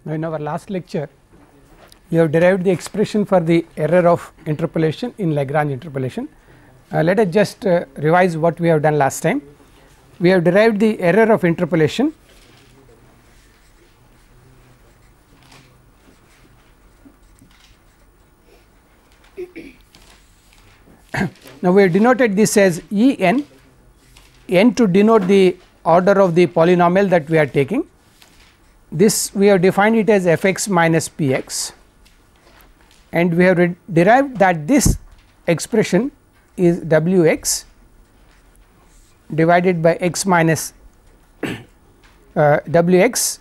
Now, in our last lecture we have derived the expression for the error of interpolation in Lagrange interpolation. Let us just revise what we have done last time. We have derived the error of interpolation now we have denoted this as E n, n to denote the order of the polynomial that we are taking. This we have defined it as f x minus p x, and we have derived that this expression is w x divided by x minus w x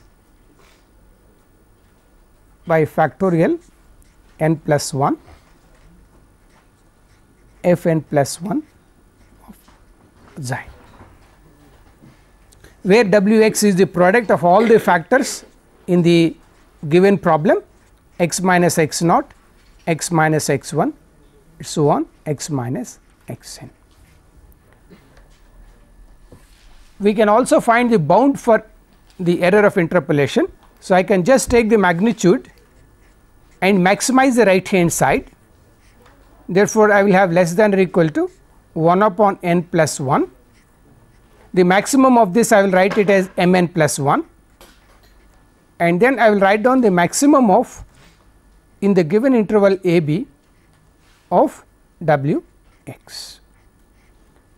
by factorial n plus 1 f n plus 1 of xi, where w x is the product of all the factors in the given problem, x minus x naught, x minus x 1, so on, x minus x n. We can also find the bound for the error of interpolation. So, I can just take the magnitude and maximize the right hand side. Therefore, I will have less than or equal to 1 upon n plus 1. The maximum of this I will write it as m n plus 1, and then I will write down the maximum of in the given interval a b of w x,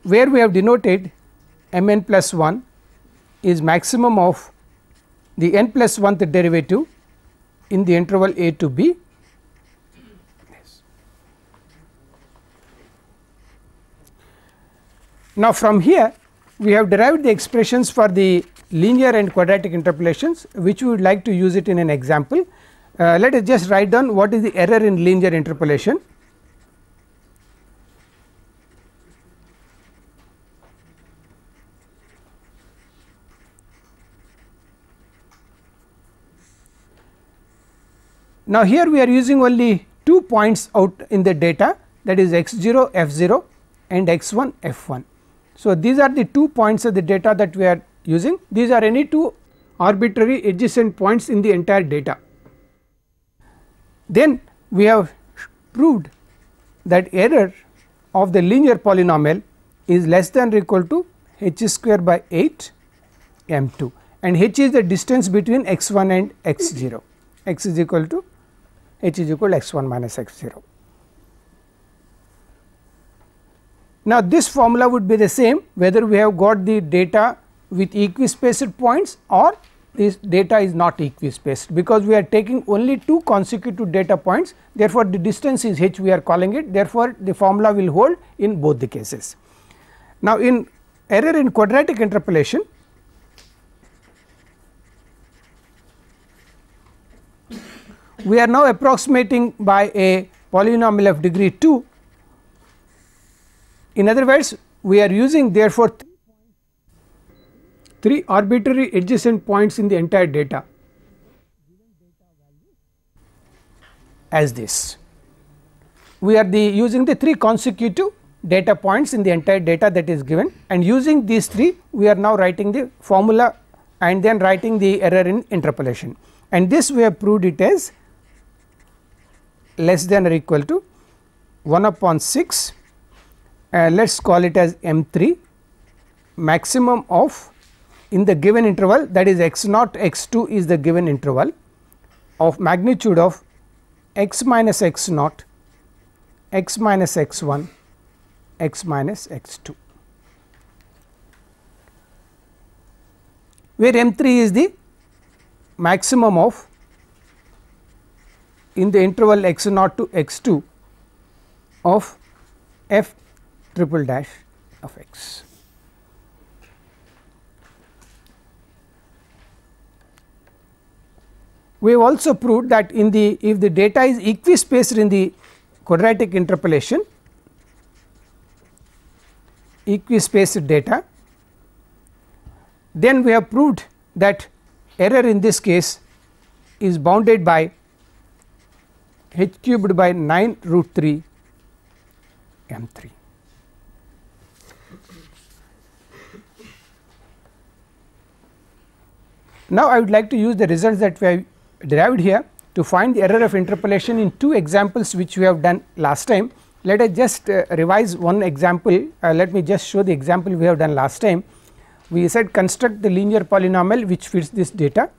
where we have denoted m n plus 1 is maximum of the n plus 1th derivative in the interval a to b. Now, from here we have derived the expressions for the linear and quadratic interpolations, which we would like to use it in an example. Let us just write down what is the error in linear interpolation. Now, here we are using only 2 points out in the data, that is x 0 f 0 and x 1 f 1. So, these are the 2 points of the data that we are using. These are any 2 arbitrary adjacent points in the entire data. Then we have proved that error of the linear polynomial is less than or equal to h square by 8 m 2, and h is the distance between x 1 and x 0, x is equal to h is equal to x 1 minus x 0. Now, this formula would be the same whether we have got the data with equispaced points or this data is not equispaced, because we are taking only 2 consecutive data points. Therefore, the distance is h, we are calling it, therefore, the formula will hold in both the cases. Now, in error in quadratic interpolation, we are now approximating by a polynomial of degree 2. In other words, we are using therefore 3 arbitrary adjacent points in the entire data as this. We are using the 3 consecutive data points in the entire data that is given, and using these 3 we are now writing the formula and then writing the error in interpolation, and this we have proved it as less than or equal to 1 upon 6, let us call it as m 3, maximum of in the given interval, that is x naught x 2 is the given interval of magnitude of x minus x naught, x minus x 1, x minus x 2, where m 3 is the maximum of in the interval x naught to x 2 of f triple dash of x. We have also proved that in the if the data is equispaced in the quadratic interpolation, equispaced data, then we have proved that error in this case is bounded by h cubed by 9 root 3 m 3. Now, I would like to use the results that we have derived here to find the error of interpolation in two examples which we have done last time. Let us just revise one example. Let me just show the example we have done last time. We said construct the linear polynomial which fits this data,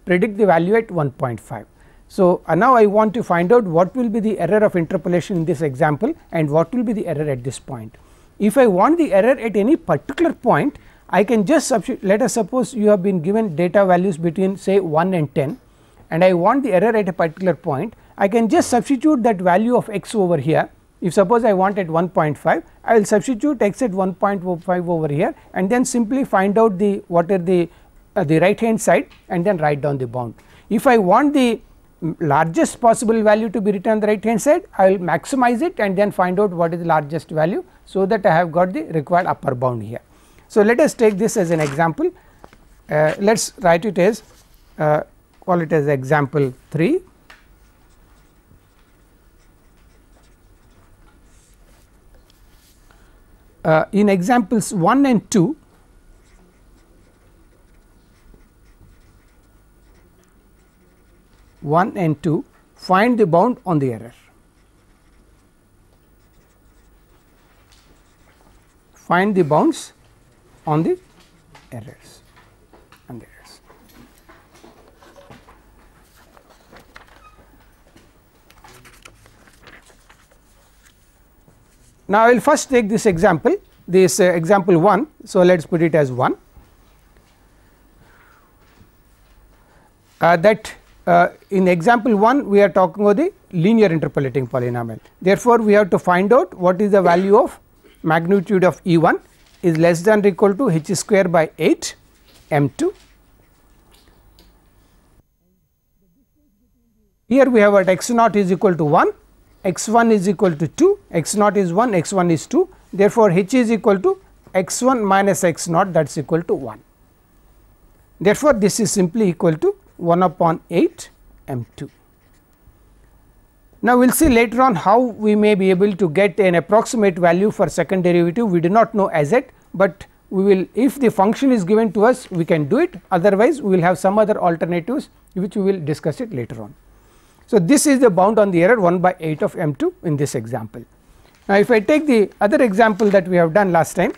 predict the value at 1.5. So, now I want to find out what will be the error of interpolation in this example and what will be the error at this point. If I want the error at any particular point, I can just substitute. Let us suppose you have been given data values between say 1 and 10 and I want the error at a particular point. I can just substitute that value of x over here. If suppose I want at 1.5, I will substitute x at 1.5 over here and then simply find out the what are the right hand side and then write down the bound. If I want the largest possible value to be written on the right hand side, I will maximize it and then find out what is the largest value, so that I have got the required upper bound here. So, let us take this as an example. Let us write it as call it as example 3. In examples 1 and 2, find the bound on the error. Find the bounds on the errors. Now, I will first take this example, this example 1. So, let us put it as 1 that in example 1 we are talking about the linear interpolating polynomial. Therefore, we have to find out what is the value of magnitude of E1 is less than or equal to h square by 8 m2. Here we have at x naught is equal to 1, x1 is equal to 2, x naught is 1, x1 is 2. Therefore, h is equal to x1 minus x naught, that is equal to 1. Therefore, this is simply equal to 1 upon 8 m2. Now, we will see later on how we may be able to get an approximate value for second derivative. We do not know as yet, but we will, if the function is given to us, we can do it, otherwise we will have some other alternatives which we will discuss it later on. So, this is the bound on the error 1 by 8 of m2 in this example. Now, if I take the other example that we have done last time,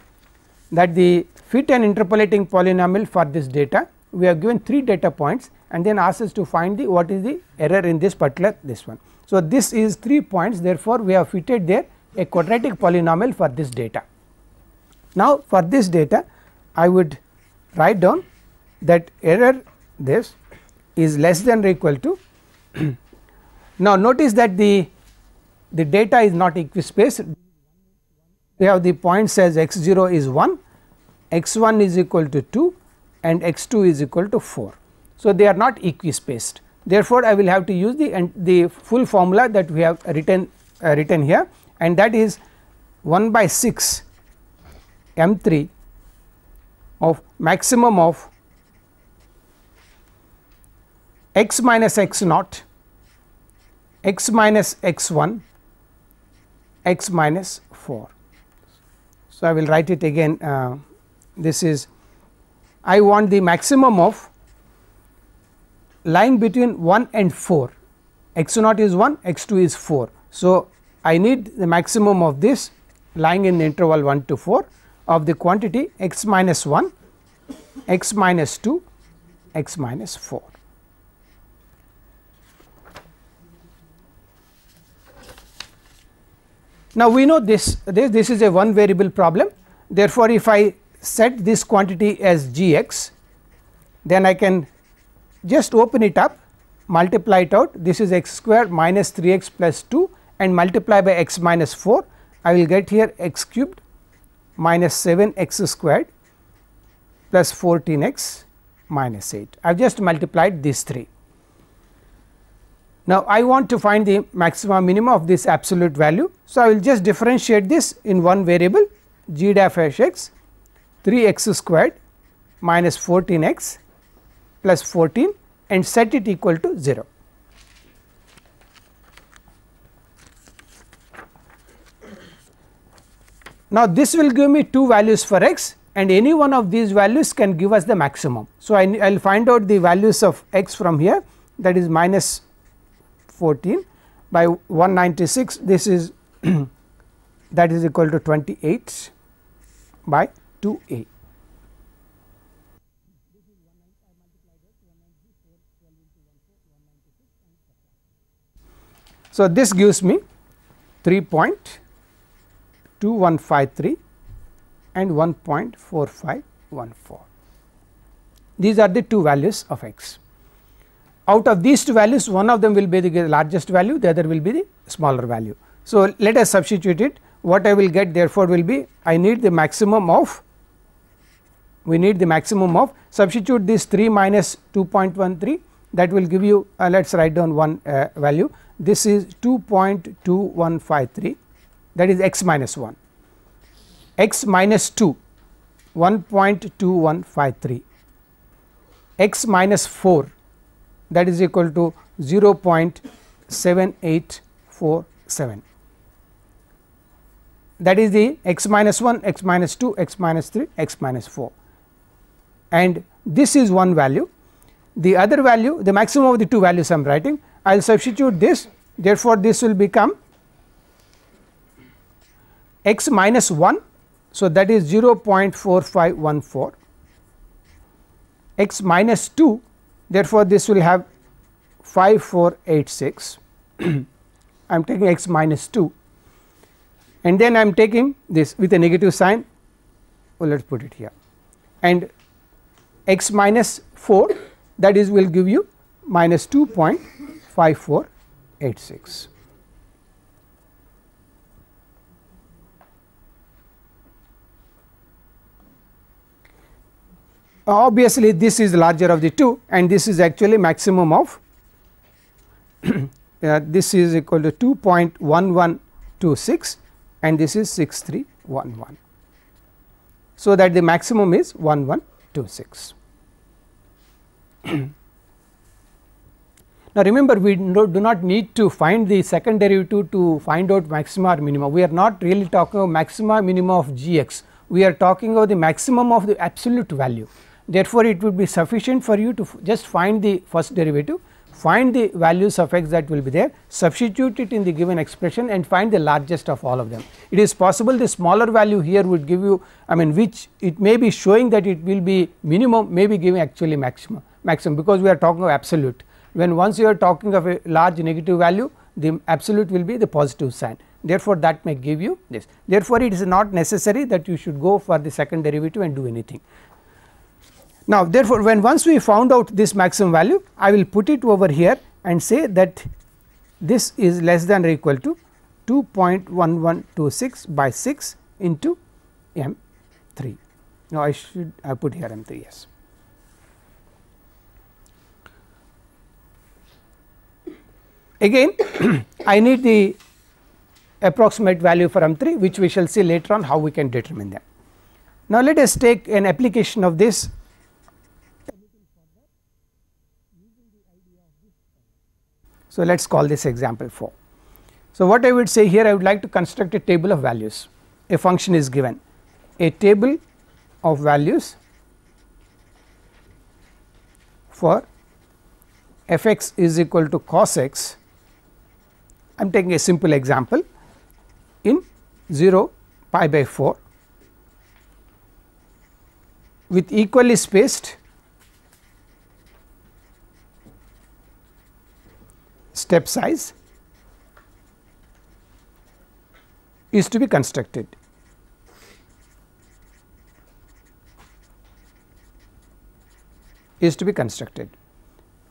that the fit an interpolating polynomial for this data, we have given 3 data points and then asked us to find the what is the error in this particular this one. So, this is 3 points, therefore, we have fitted there a quadratic polynomial for this data. Now, for this data I would write down that error this is less than or equal to now, notice that the data is not equispaced. We have the points as x0 is 1, x1 is equal to 2 and x2 is equal to 4. So, they are not equispaced. Therefore, I will have to use the full formula that we have written here, and that is 1 by 6 m3 of maximum of x minus x naught, x minus x1, x minus 4. So, I will write it again. This is I want the maximum of lying between 1 and 4, x naught is 1, x2 is 4. So, I need the maximum of this lying in the interval 1 to 4 of the quantity x minus 1, x minus 2, x minus 4. Now, we know this is a one variable problem. Therefore, if I set this quantity as gx, then I can just open it up, multiply it out. This is x square minus 3x plus 2 and multiply by x minus 4. I will get here x cubed minus 7x squared plus 14x minus 8. I have just multiplied these 3. Now, I want to find the maximum minimum of this absolute value. So, I will just differentiate this in one variable g dash x 3x squared minus 14x plus 14 and set it equal to 0. Now, this will give me 2 values for x and any one of these values can give us the maximum. So, I will find out the values of x from here. that is minus 14 by 196, this is that is equal to 28 by 2a. So, this gives me 3.2153 and 1.4514. These are the two values of x. Out of these two values, one of them will be the largest value, the other will be the smaller value. So, let us substitute it. What I will get therefore will be, I need the maximum of, we need the maximum of, substitute this 3 minus 2.13, that will give you, let us write down one value. This is 2.2153, that is x minus 1, x minus 2 1.2153, x minus 4 that is equal to 0.7847, that is the x minus 1, x minus 2, x minus 3, x minus 4, and this is one value. The other value, the maximum of the two values I am writing, I will substitute this, therefore, this will become x minus 1. So, that is 0.4514, x minus 2, therefore, this will have 5486. I am taking x minus 2 and then I am taking this with a negative sign, well, let us put it here, and x minus 4, that is will give you minus 2.5486. Obviously, this is larger of the two and this is actually maximum of this is equal to 2.1126 and this is 6311. So, that the maximum is 1126. Now, remember we do not need to find the second derivative to find out maxima or minima. We are not really talking about maxima minima of g x, we are talking about the maximum of the absolute value. Therefore, it would be sufficient for you to just find the first derivative, find the values of x that will be there, substitute it in the given expression and find the largest of all of them. It is possible the smaller value here would give you, I mean, which it may be showing that it will be minimum, may be giving actually maximum, because we are talking of absolute. When once you are talking of a large negative value, the absolute will be the positive sign. Therefore, that may give you this. Therefore, it is not necessary that you should go for the second derivative and do anything. Now, therefore, when once we found out this maximum value, I will put it over here and say that this is less than or equal to 2.1126 by 6 into m 3. Now, I should put here m 3, yes. Again I need the approximate value for m 3, which we shall see later on how we can determine them. Now, let us take an application of this. So, let us call this example 4. So, what I would say here, I would like to construct a table of values. A function is given, a table of values for f x is equal to cos x. I am taking a simple example in 0 pi by 4 with equally spaced step size is to be constructed.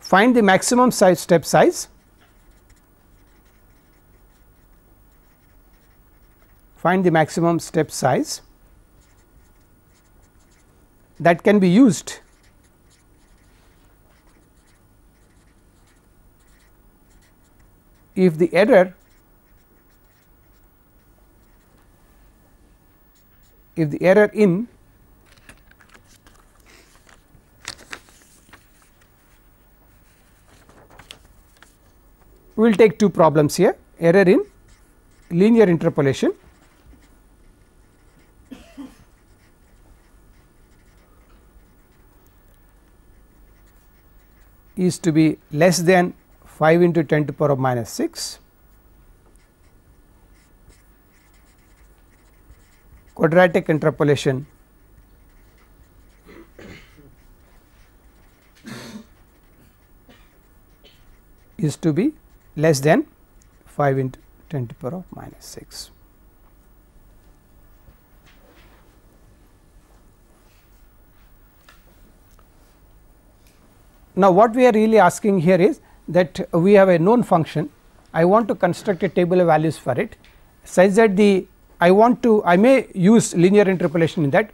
Find the maximum size step size, that can be used if the error in we will take two problems here, error in linear interpolation is to be less than 5 into 10 to the power of minus 6, quadratic interpolation is to be less than 5 into 10 to the power of minus 6. Now, what we are really asking here is that we have a known function. I want to construct a table of values for it such that I may use linear interpolation in that.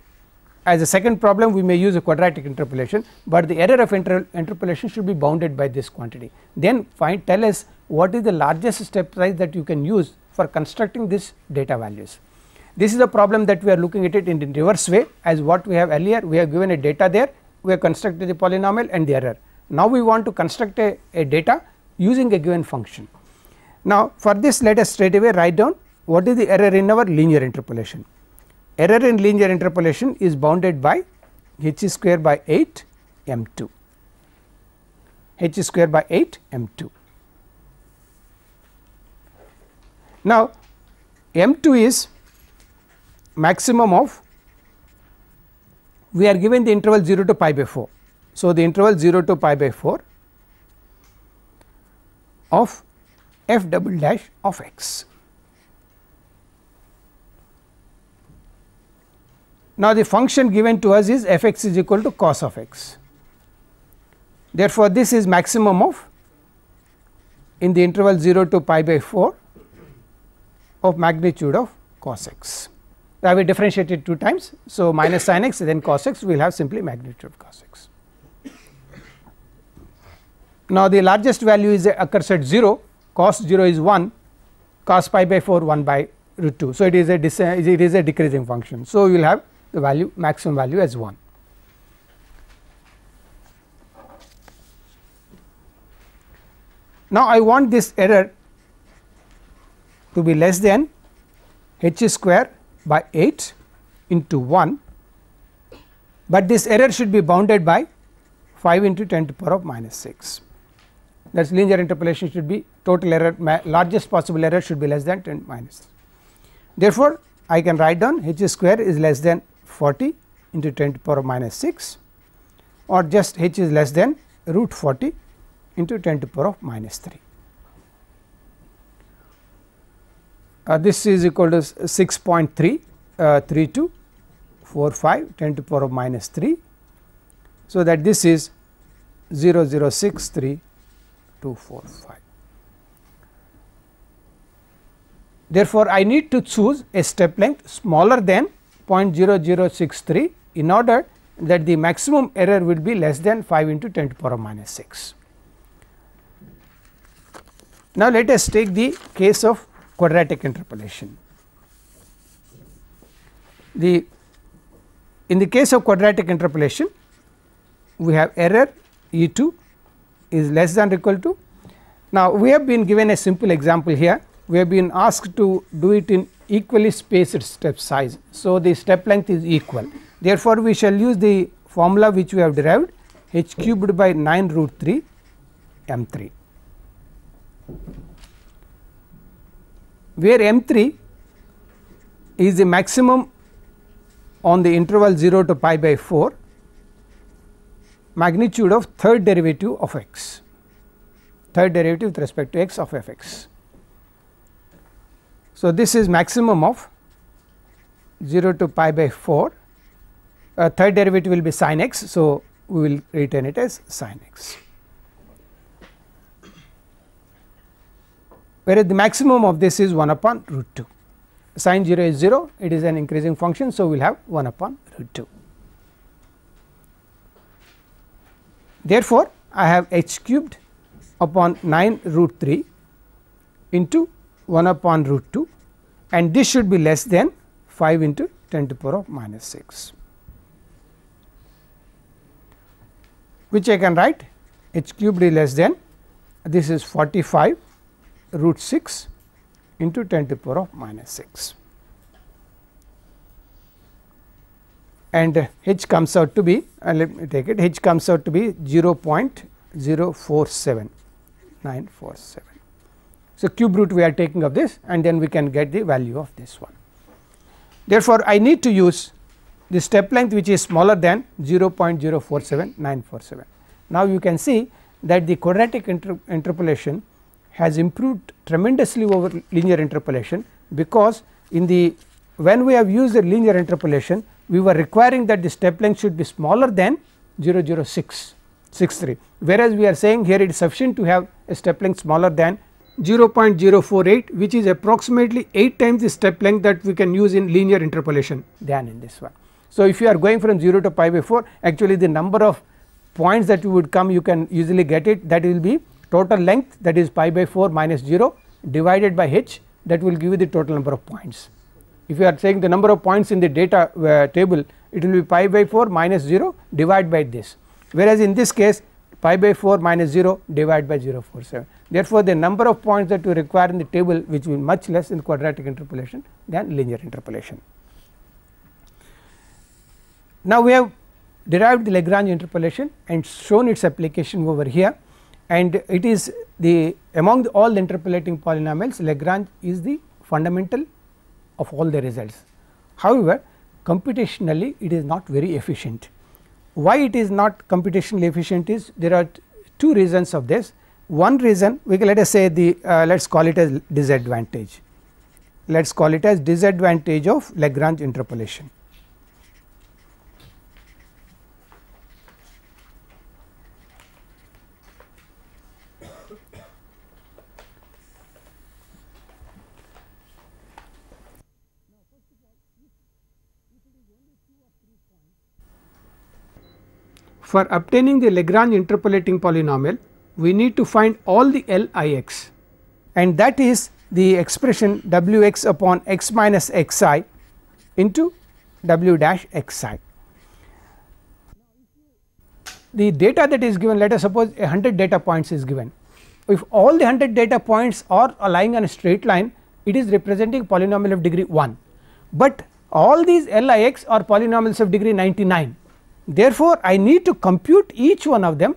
As a second problem we may use a quadratic interpolation, but the error of interpolation should be bounded by this quantity. Then tell us what is the largest step size that you can use for constructing this data values. This is a problem that we are looking at it in the reverse way, as what we have earlier. We have given a data there, we have constructed the polynomial and the error. Now, we want to construct a data using a given function. Now, for this let us straight away write down what is the error in our linear interpolation. Error in linear interpolation is bounded by h square by 8 m 2, h square by 8 m 2. Now, m 2 is maximum of, we are given the interval 0 to pi by 4. So, the interval 0 to pi by 4 of f double dash of x. Now, the function given to us is f x is equal to cos of x. Therefore, this is maximum of in the interval 0 to pi by 4 of magnitude of cos x. I will differentiate it 2 times. So, minus sin x then cos x, we will have simply magnitude of cos x. Now, the largest value is occurs at 0, cos 0 is 1, cos pi by 4 1 by root 2. So, it is a decreasing function. So, you will have the value maximum value as 1. Now, I want this error to be less than h square by 8 into 1, but this error should be bounded by 5 into 10 to the power of minus 6. That is linear interpolation should be total error, largest possible error should be less than 10 minus. Therefore, I can write down h square is less than 40 into 10 to the power of minus 6, or just h is less than root 40 into 10 to the power of minus 3. This is equal to 6.33245 10 to the power of minus 3. So, that this is 0.063 245. Therefore, I need to choose a step length smaller than 0.0063 in order that the maximum error will be less than 5 into 10 to the power of minus 6. Now, let us take the case of quadratic interpolation. In the case of quadratic interpolation, we have error E 2 is less than or equal to. Now, we have been given a simple example here. We have been asked to do it in equally spaced step size. So, the step length is equal. Therefore, we shall use the formula which we have derived, h cubed by 9 root 3 m 3, where m 3 is the maximum on the interval 0 to pi by 4 magnitude of third derivative of x, third derivative with respect to x of f x. So, this is maximum of 0 to pi by 4, third derivative will be sin x. So, we will retain it as sin x, whereas the maximum of this is 1 upon root 2. Sin 0 is 0, it is an increasing function. So, we will have 1 upon root 2. Therefore, I have h cubed upon 9 root 3 into 1 upon root 2, and this should be less than 5 into 10 to the power of minus 6, which I can write h cubed is less than, this is 45 root 6 into 10 to the power of minus 6, and h comes out to be, let me take it, h comes out to be 0.0 0.047947. So, cube root we are taking of this and then we can get the value of this one. Therefore, I need to use the step length which is smaller than 0.047947. Now, you can see that the quadratic interpolation has improved tremendously over linear interpolation, because in the when we have used the linear interpolation we were requiring that the step length should be smaller than 0.0663, whereas we are saying here it is sufficient to have a step length smaller than 0.048, which is approximately 8 times the step length that we can use in linear interpolation than in this one. So, if you are going from 0 to pi by 4, actually the number of points that you would come, you can easily get it, that will be total length, that is pi by 4 minus 0 divided by h, that will give you the total number of points. If you are saying the number of points in the data table, it will be pi by 4 minus 0 divided by this, whereas in this case pi by 4 minus 0 divided by 0.47. Therefore, the number of points that you require in the table which will be much less in quadratic interpolation than linear interpolation. Now, we have derived the Lagrange interpolation and shown its application over here, and it is the among all the interpolating polynomials, Lagrange is the fundamental of all the results. However, computationally it is not very efficient. Why it is not computationally efficient is there are two reasons of this. One reason, we can let us say the let us call it as disadvantage, let us call it as disadvantage of Lagrange interpolation. For obtaining the Lagrange interpolating polynomial, we need to find all the LIX, and that is the expression Wx upon x minus xi into W dash xi. The data that is given, let us suppose 100 data points is given. If all the 100 data points are lying on a straight line, it is representing polynomial of degree 1, but all these LIX are polynomials of degree 99. Therefore, I need to compute each one of them,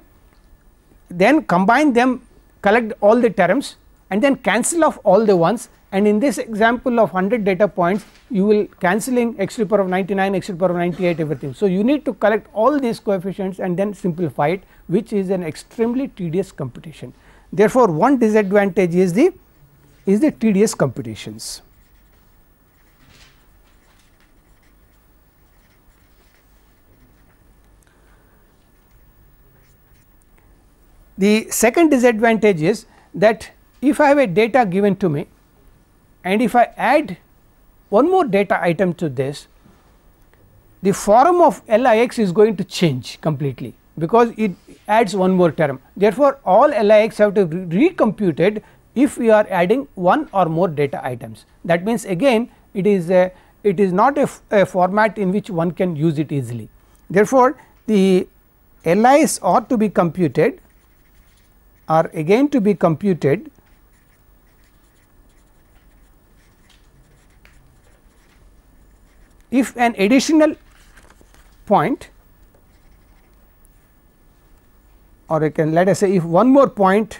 then combine them, collect all the terms and then cancel off all the ones, and in this example of 100 data points you will cancelling x to the power of 99, x to the power of 98, everything. So, you need to collect all these coefficients and then simplify it, which is an extremely tedious computation. Therefore, one disadvantage is the tedious computations. The second disadvantage is that if I have a data given to me and if I add one more data item to this, the form of LIX is going to change completely, because it adds one more term. Therefore, all LIX have to be recomputed if we are adding one or more data items. That means again it is not a format in which one can use it easily. Therefore, the LIs ought to be computed, are again to be computed if an additional point, or I can let us say if one more point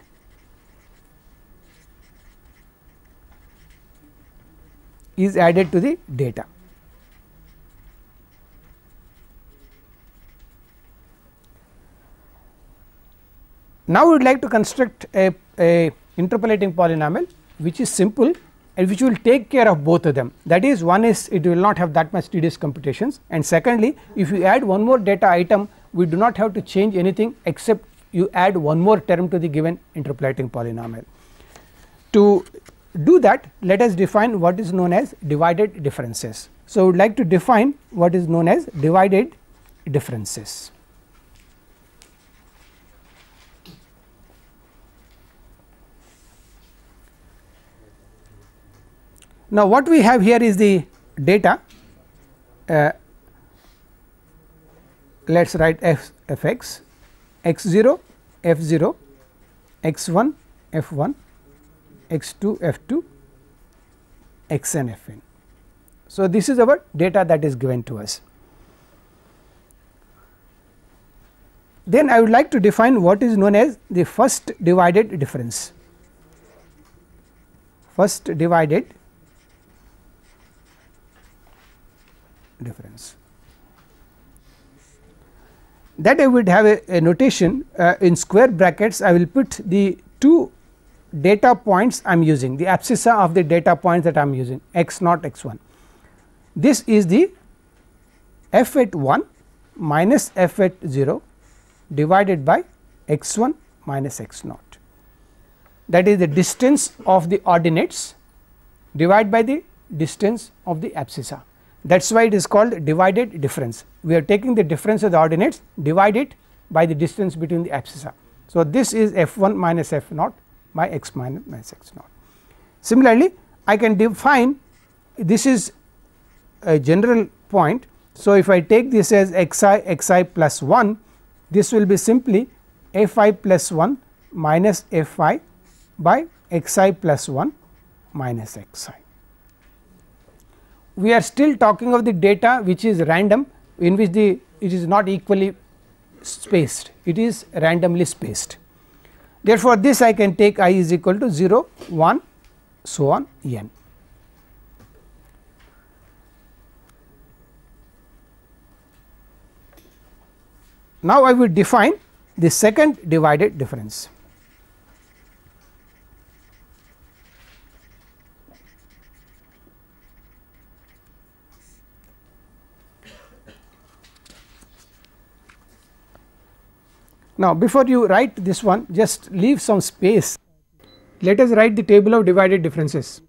is added to the data. Now, we would like to construct a interpolating polynomial which is simple and which will take care of both of them. That is, one is it will not have that much tedious computations, and secondly, if you add one more data item, we do not have to change anything except you add one more term to the given interpolating polynomial. To do that, let us define what is known as divided differences. So, we would like to define what is known as divided differences. Now, what we have here is the data, let us write f(x), x0, f0, x1, f1, x2, f2, xn, fn. So, this is our data that is given to us. Then I would like to define what is known as the first divided difference. First divided difference. That I would have a notation in square brackets. I will put the two data points I am using, the abscissa of the data points that I am using, x naught x 1. This is the f at 1 minus f at 0 divided by x 1 minus x naught, that is the distance of the ordinates divided by the distance of the abscissa. That is why it is called divided difference. We are taking the difference of the ordinates, divide it by the distance between the abscissa. So, this is f 1 minus f naught by x minus x naught. Similarly, I can define, this is a general point. So, if I take this as xi plus 1, this will be simply fi plus 1 minus fi by xi plus 1 minus xi. We are still talking of the data which is random, in which it is not equally spaced, it is randomly spaced. Therefore, this I can take I is equal to 0, 1, so on n. Now, I will define the second divided difference. Now, before you write this one, just leave some space. Let us write the table of divided differences.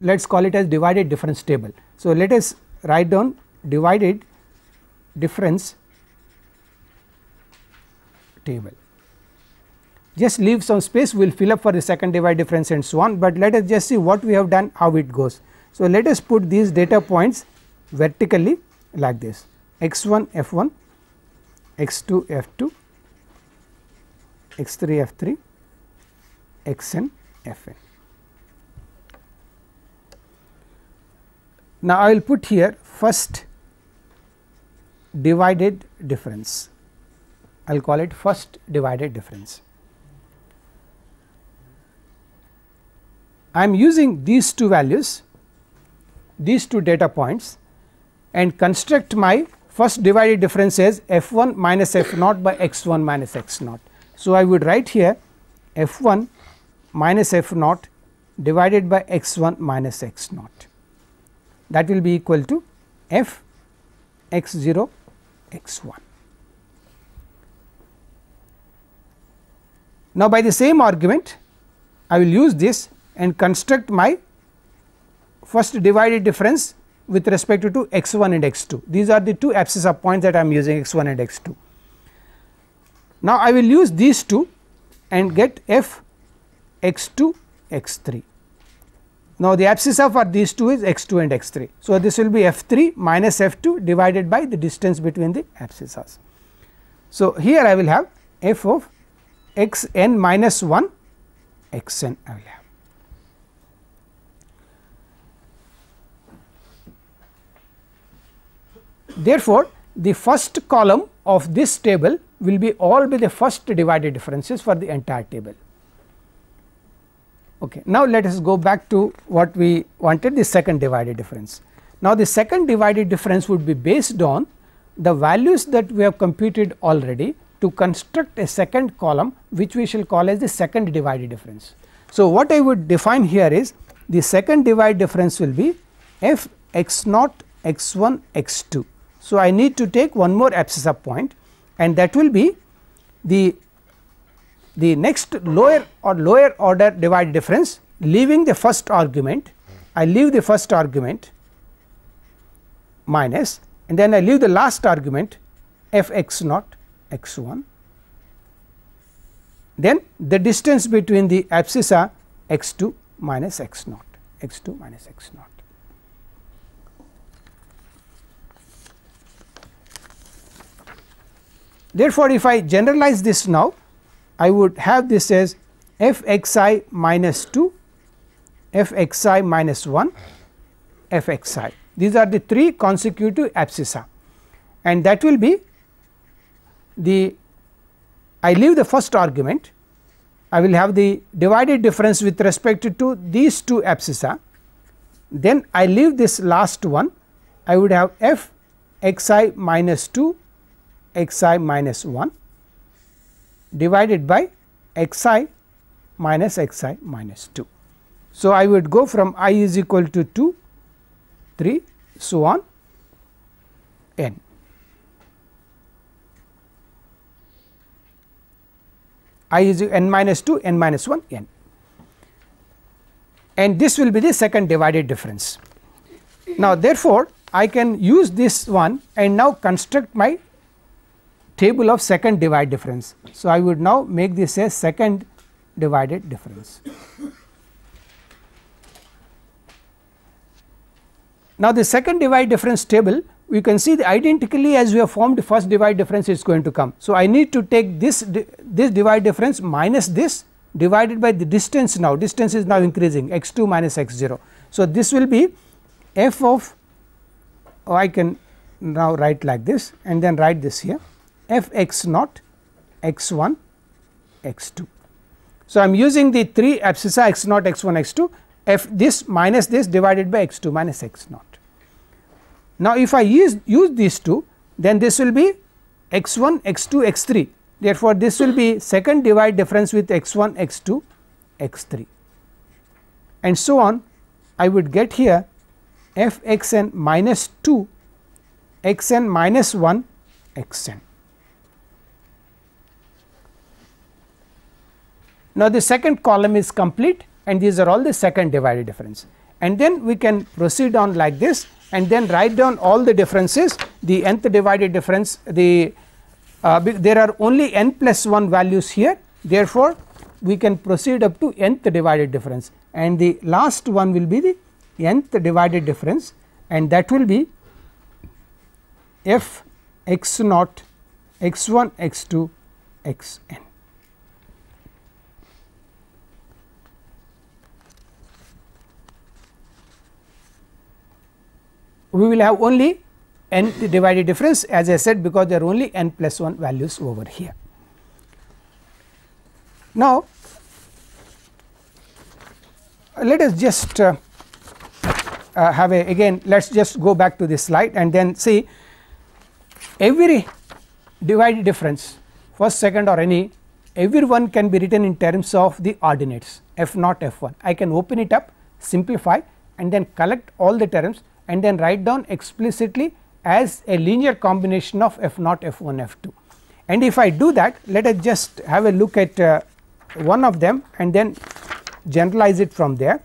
Let us call it as divided difference table. So, let us write down divided difference table. Just leave some space, we will fill up for the second divided difference and so on, but let us just see what we have done, how it goes. So, let us put these data points vertically like this: x 1 f 1, x 2 f 2, x 3 f 3, x n f n. Now, I will put here first divided difference, I will call it first divided difference. I am using these two values, these two data points, and construct my first divided difference as f 1 minus f naught by x 1 minus x naught. So, I would write here f 1 minus f naught divided by x 1 minus x naught, that will be equal to f x 0 x 1. Now, by the same argument I will use this and construct my first divided difference with respect to x 1 and x 2. These are the two abscissa points that I am using, x 1 and x 2. Now, I will use these two and get f x 2 x 3. Now, the abscissa for these two is x 2 and x 3. So, this will be f 3 minus f 2 divided by the distance between the abscissas. So, here I will have f of x n minus 1 x n I will have. Therefore, the first column of this table will be all be the first divided differences for the entire table. Okay. Now, let us go back to what we wanted, the second divided difference. Now, the second divided difference would be based on the values that we have computed already to construct a second column, which we shall call as the second divided difference. So, what I would define here is the second divided difference will be f x naught x 1 x 2. So, I need to take one more abscissa point, and that will be the next lower order divided difference, leaving the first argument. I leave the first argument minus, and then I leave the last argument f x naught x 1, then the distance between the abscissa x 2 minus x naught, x 2 minus x naught. Therefore, if I generalize this now, I would have this as f x I minus 2, f x I minus 1, f x I. These are the three consecutive abscissa, and that will be the I leave the first argument, I will have the divided difference with respect to these two abscissa, then I leave this last one, I would have f xi minus 2 xi minus 1 divided by xi minus xi minus 2. So, I would go from I is equal to 2, 3, so on n. I is n minus 2, n minus 1, n, and this will be the second divided difference. Now, therefore, I can use this one and now construct my table of second divided difference. So, I would now make this a second divided difference. Now, the second divided difference table, we can see the identically as we have formed the first divided difference is going to come. So, I need to take this divided difference minus this divided by the distance. Now, distance is now increasing x 2 minus x 0. So, this will be f of, I can now write like this and then write this here, f x naught x 1 x 2. So, I am using the 3 abscissa x naught x 1 x 2, f this minus this divided by x 2 minus x naught. Now, if I use these two, then this will be x 1 x 2 x 3. Therefore, this will be second divided difference with x 1 x 2 x 3 and so on. I would get here f x n minus 2 x n minus 1 x n. Now, the second column is complete and these are all the second divided difference, and then we can proceed on like this and then write down all the differences. The nth divided difference, there are only n plus 1 values here, therefore, we can proceed up to nth divided difference, and the last one will be the nth divided difference, and that will be f x naught x 1 x 2 x n. We will have only nth divided difference, as I said, because there are only n plus 1 values over here. Now, let us just have a again, let us just go back to this slide and then see every divided difference, first, second or any, every one can be written in terms of the ordinates f naught f 1. I can open it up, simplify and then collect all the terms and then write down explicitly as a linear combination of f naught f 1 f 2. And if I do that, let us just have a look at one of them and then generalize it from there.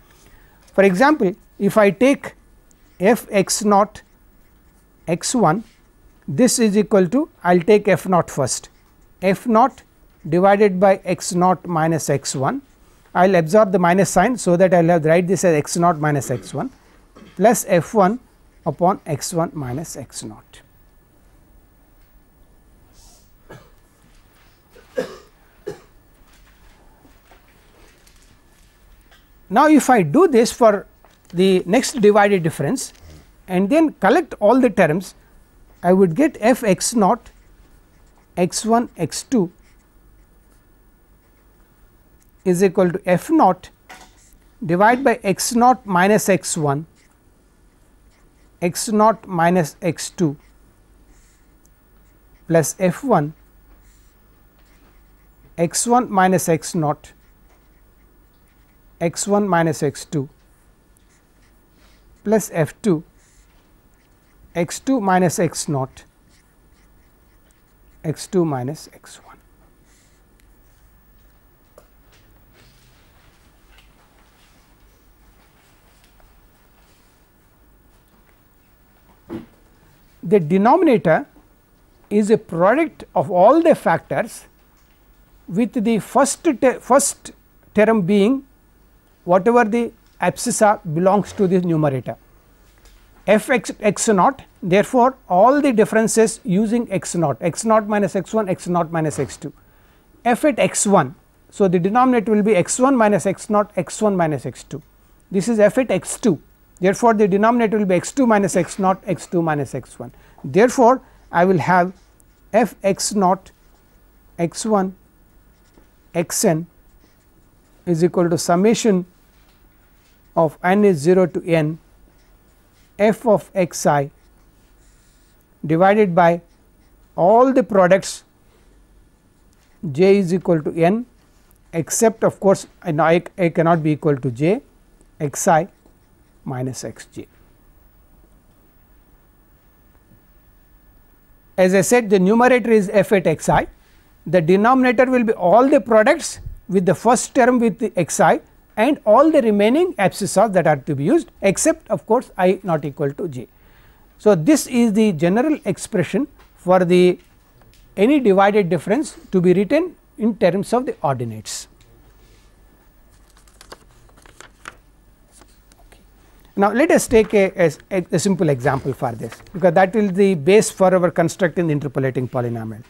For example, if I take f x naught x 1, this is equal to, I will take f naught first, f naught divided by x naught minus x 1, I will absorb the minus sign, so that I will have to write this as x naught minus x 1 plus f 1 upon x 1 minus x naught. Now, if I do this for the next divided difference and then collect all the terms, I would get f x naught x 1 x 2 is equal to f naught divided by x naught minus x 1 x naught minus x 2 plus f 1 x 1 minus x naught x 1 minus x 2 plus f 2 x 2 minus x naught x 2 minus x 1. The denominator is a product of all the factors, with the first term being whatever the abscissa belongs to this numerator f x naught. Therefore, all the differences using x naught minus x 1 x naught minus x 2 f at x 1. So, the denominator will be x 1 minus x naught x 1 minus x 2, this is f at x 2. Therefore, the denominator will be x 2 minus x naught x 2 minus x 1. Therefore, I will have f x naught x 1 x n is equal to summation of n is 0 to n f of x I divided by all the products j is equal to n, except of course I cannot be equal to j, x I minus x j. As I said, the numerator is f at x I, the denominator will be all the products with the first term with the x I and all the remaining abscissas that are to be used, except of course I not equal to j. So, this is the general expression for the any divided difference to be written in terms of the ordinates. Now, let us take a simple example for this, because that will be the base for our constructing the interpolating polynomial.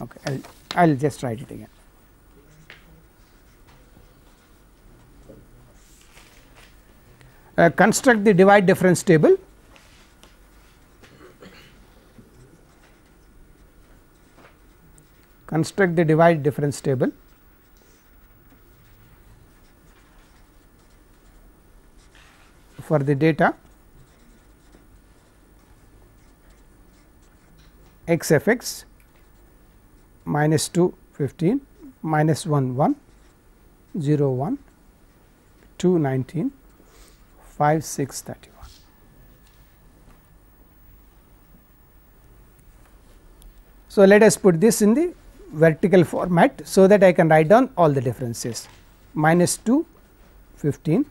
Okay, I will just write it again. Construct the divide difference table. Construct the divide difference table. For the data x f x minus 2 15 minus 1 1 0 1 2 19 5 6 31. So, let us put this in the vertical format, so that I can write down all the differences. Minus 2 15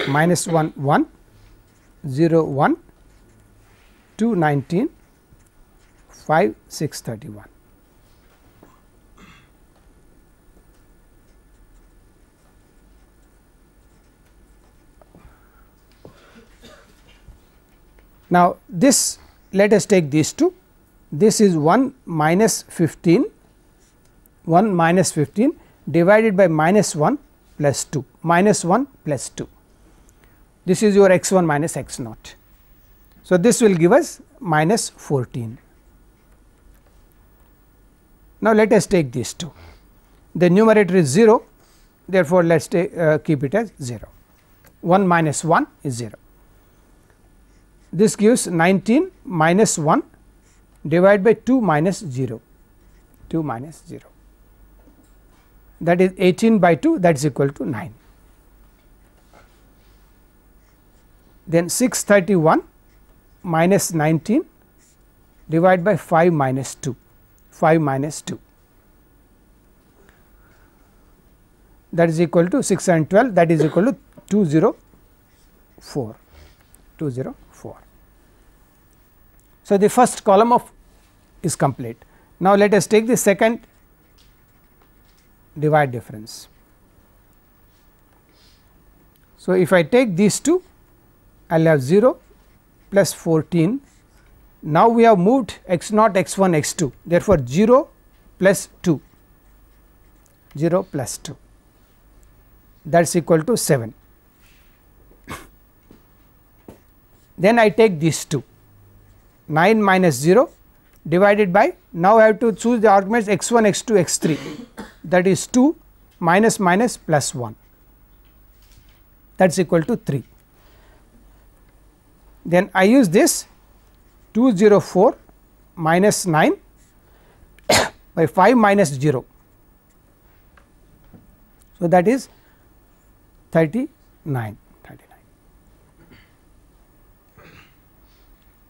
minus 1 1 0 1 2 19 5 6 31. Now, this let us take these two, this is 1 minus 15 1 minus 15 divided by minus 1 plus 2 minus 1 plus 2. This is your x 1 minus x naught. So, this will give us minus 14. Now, let us take these two, the numerator is 0, therefore, let us keep it as 0, 1 minus 1 is 0. This gives 19 minus 1 divided by 2 minus 0, 2 minus 0, that is 18 by 2, that is equal to 9. Then 631 minus 19 divided by 5 minus 2, 5 minus 2, that is equal to 612, that is equal to 204, 204. So, the first column of is complete. Now, let us take the second divide difference. So, if I take these two, I will have 0 plus 14. Now, we have moved x naught x 1 x 2, therefore, 0 plus 2, 0 plus 2, that is equal to 7. Then I take these two, 9 minus 0 divided by, now I have to choose the arguments x 1 x 2 x 3, that is 2 minus minus plus 1, that is equal to 3. Then I use this 204 minus 9 by 5 minus 0. So, that is 39.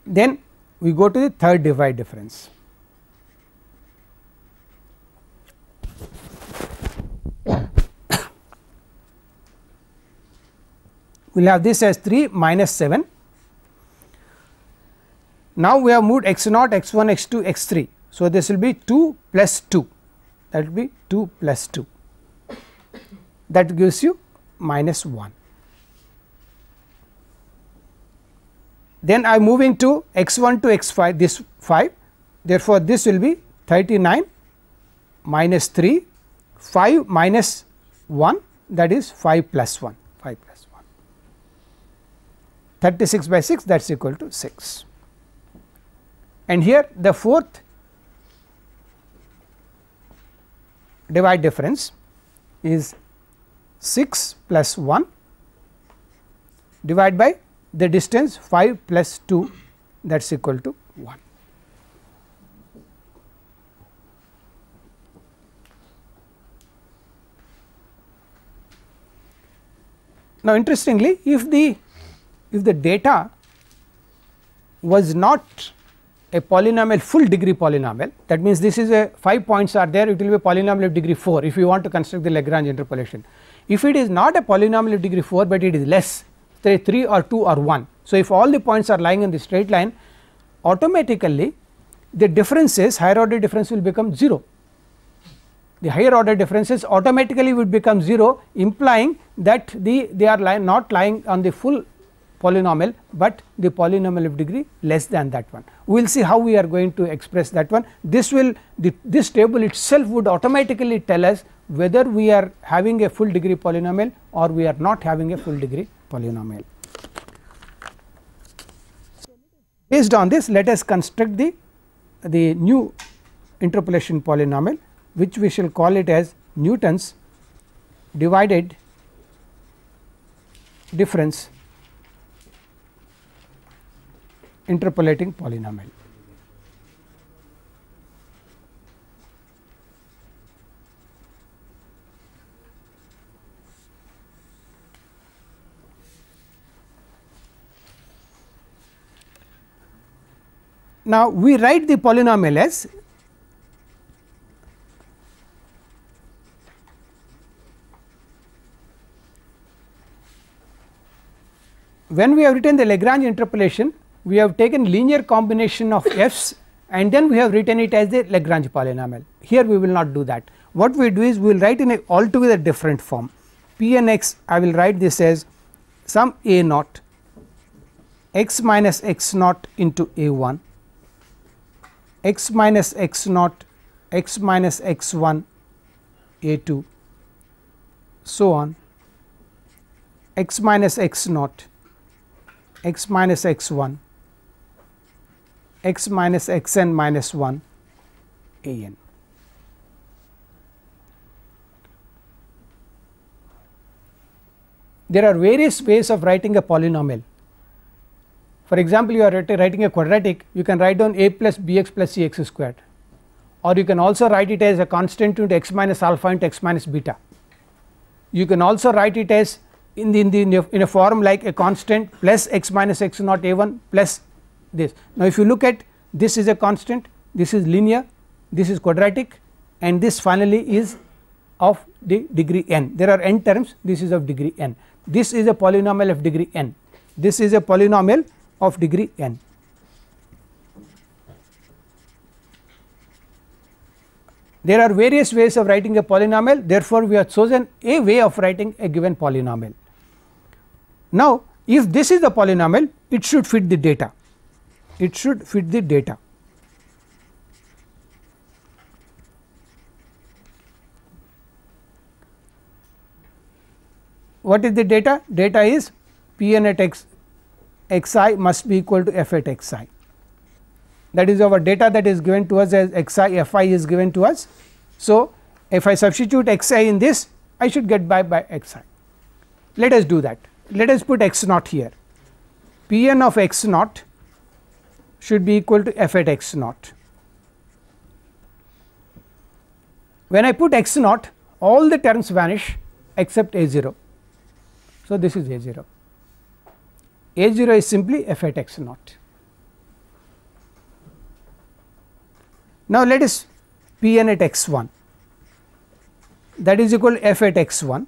Then we go to the third divide difference. We will have this as 3 minus 7. Now, we have moved x naught x 1 x 2 x 3. So, this will be 2 plus 2, that will be 2 plus 2, that gives you minus 1. Then I am moving to x 1 to x 5, this 5, therefore, this will be 39 minus 3, 5 minus 1, that is 5 plus 1, 5 plus 1, 36 by 6, that is equal to 6. And here the fourth divide difference is 6 plus 1 divided by the distance 5 plus 2, that is equal to 1. Now, interestingly, if the data was not a polynomial full degree polynomial, that means this is a 5 points are there, it will be a polynomial of degree 4 if you want to construct the Lagrange interpolation. If it is not a polynomial of degree 4, but it is less, say 3 or 2 or 1. So, if all the points are lying in the straight line, automatically the differences, higher order difference will become 0. The higher order differences automatically would become 0, implying that they are not lying on the full polynomial, but the polynomial of degree less than that one. We will see how we are going to express that one. This table itself would automatically tell us whether we are having a full degree polynomial or we are not having a full degree polynomial. Based on this, let us construct the new interpolation polynomial, which we shall call it as Newton's divided difference interpolating polynomial. Now, we write the polynomial as when we have written the Lagrange interpolation, we have taken linear combination of f's and then we have written it as the Lagrange polynomial. Here we will not do that. What we do is we will write in a altogether different form. P n x, I will write this as some a naught x minus x naught into a 1, x minus x naught x minus x 1 a 2, so on, x minus x naught x minus x 1 x minus x n minus 1 a n. There are various ways of writing a polynomial. For example, you are writing a quadratic, you can write down a plus b x plus c x squared, or you can also write it as a constant into x minus alpha into x minus beta. You can also write it as in a form like a constant plus x minus x naught a 1 plus this. Now, if you look at this is a constant, this is linear, this is quadratic, and this finally is of the degree n. There are n terms, this is of degree n. This is a polynomial of degree n, this is a polynomial of degree n. There are various ways of writing a polynomial, therefore, we have chosen a way of writing a given polynomial. Now, if this is the polynomial, it should fit the data, it should fit the data. What is the data? Data is P n at x xi must be equal to f at xi. That is our data that is given to us as xi fi is given to us. So, if I substitute xi in this, I should get by xi. Let us do that. Let us put x naught here. P n of x naught should be equal to f at x naught. When I put x naught, all the terms vanish except a 0. So, this is a 0. A 0 is simply f at x naught. Now, let us P n at x 1, that is equal to f at x 1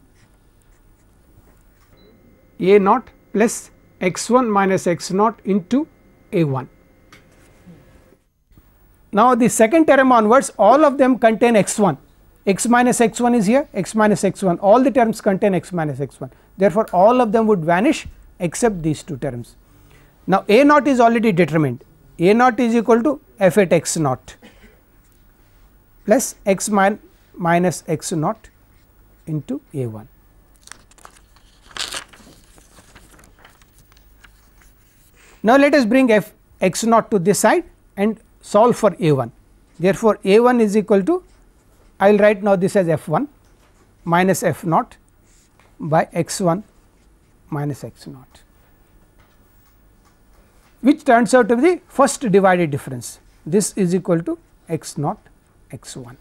a naught plus x 1 minus x naught into a 1. Now, the second term onwards, all of them contain x 1, x minus x 1 is here, x minus x 1, all the terms contain x minus x 1, therefore, all of them would vanish except these two terms. Now, a naught is already determined, a naught is equal to f at x naught plus x minus x naught into a 1. Now, let us bring f x naught to this side and solve for a 1. Therefore, a 1 is equal to I will write now this as f1 minus f naught by x1 minus x naught, which turns out to be the first divided difference. This is equal to x naught x1.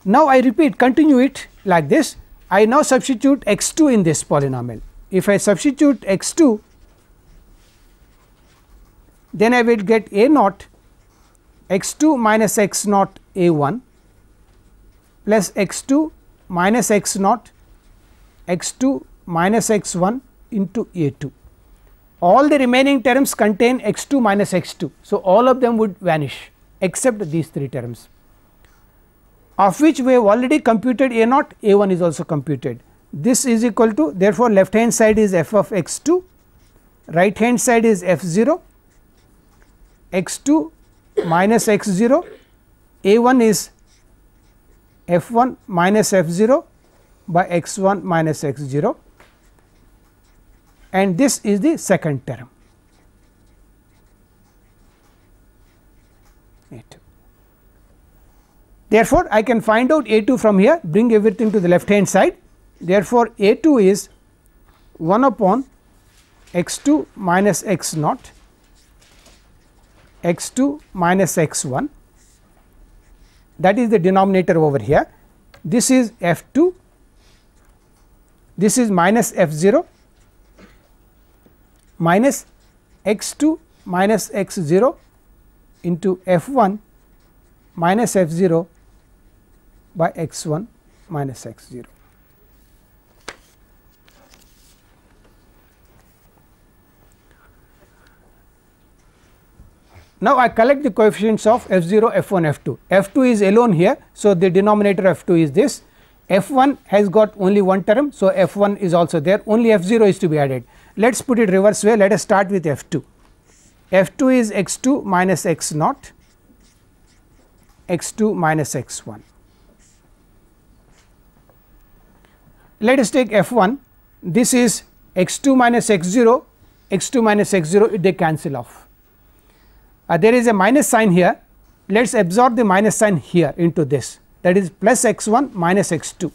Now, I repeat, continue it like this. I now substitute x2 in this polynomial. If I substitute x2, then I will get a naught x2 minus x naught a1 plus x2 minus x naught x2 minus x1 into a2. All the remaining terms contain x2 minus x2. So, all of them would vanish except these 3 terms, of which we have already computed a naught, a1 is also computed. This is equal to, therefore, left hand side is f of x2, right hand side is f0, x2 minus x0, a1 is f1 minus f0 by x1 minus x0, and this is the second term. A2. Therefore, I can find out a2 from here, bring everything to the left hand side. Therefore, a2 is 1 upon x2 minus x naught, x2 minus x1, that is the denominator over here. This is f2, this is minus f0 minus x2 minus x0 into f1 minus f0 by x1 minus x0. Now, I collect the coefficients of f0, f1, f2. f2 is alone here. So, the denominator f2 is this, f1 has got only one term. So, f1 is also there, only f0 is to be added. Let us put it reverse way, let us start with f2. f2 is x2 minus x naught, x2 minus x1. Let us take f1, this is x2 minus x0, x2 minus x0, they cancel off. There is a minus sign here, let us absorb the minus sign here into this, that is plus x1 minus x2.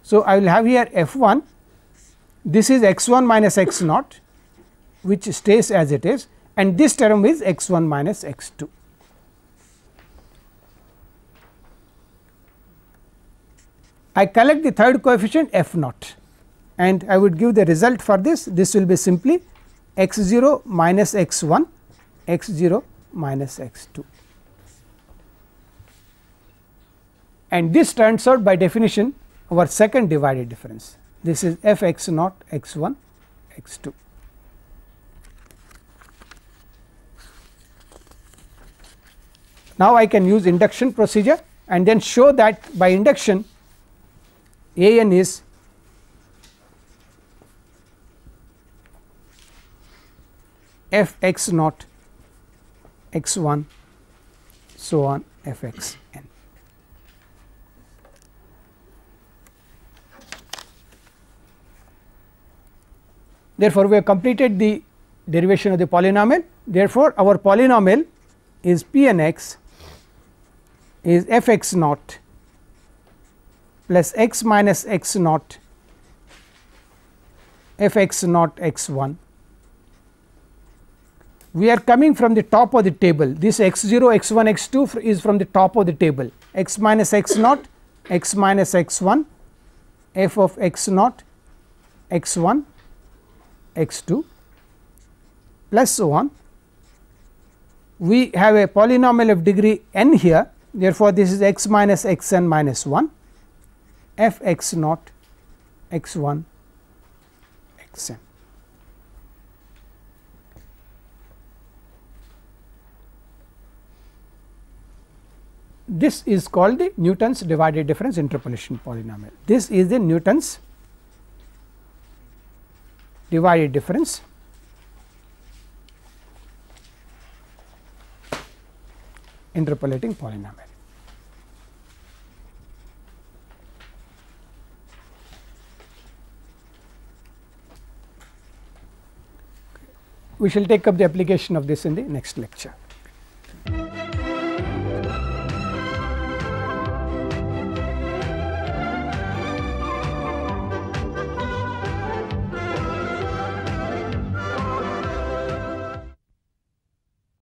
So, I will have here f1, this is x1 minus x naught, which stays as it is, and this term is x1 minus x2. I collect the third coefficient f naught, and I would give the result for this. This will be simply x0 minus x1, x0 minus x2, and this turns out by definition our second divided difference. This is f x naught x1 x2. Now, I can use induction procedure and then show that by induction a n is f x naught x1 so on f x n. Therefore, we have completed the derivation of the polynomial. Therefore, our polynomial is p n x is f x naught plus x minus x naught f x naught x 1. We are coming from the top of the table, this x 0 x 1 x 2 is from the top of the table, x minus x naught x minus x 1 f of x naught x 1 x 2 plus so on. We have a polynomial of degree n here, therefore, this is x minus x n minus 1 f x naught x 1 x n. This is called the Newton's divided difference interpolation polynomial. This is the Newton's divided difference interpolating polynomial. we shall take up the application of this in the next lecture.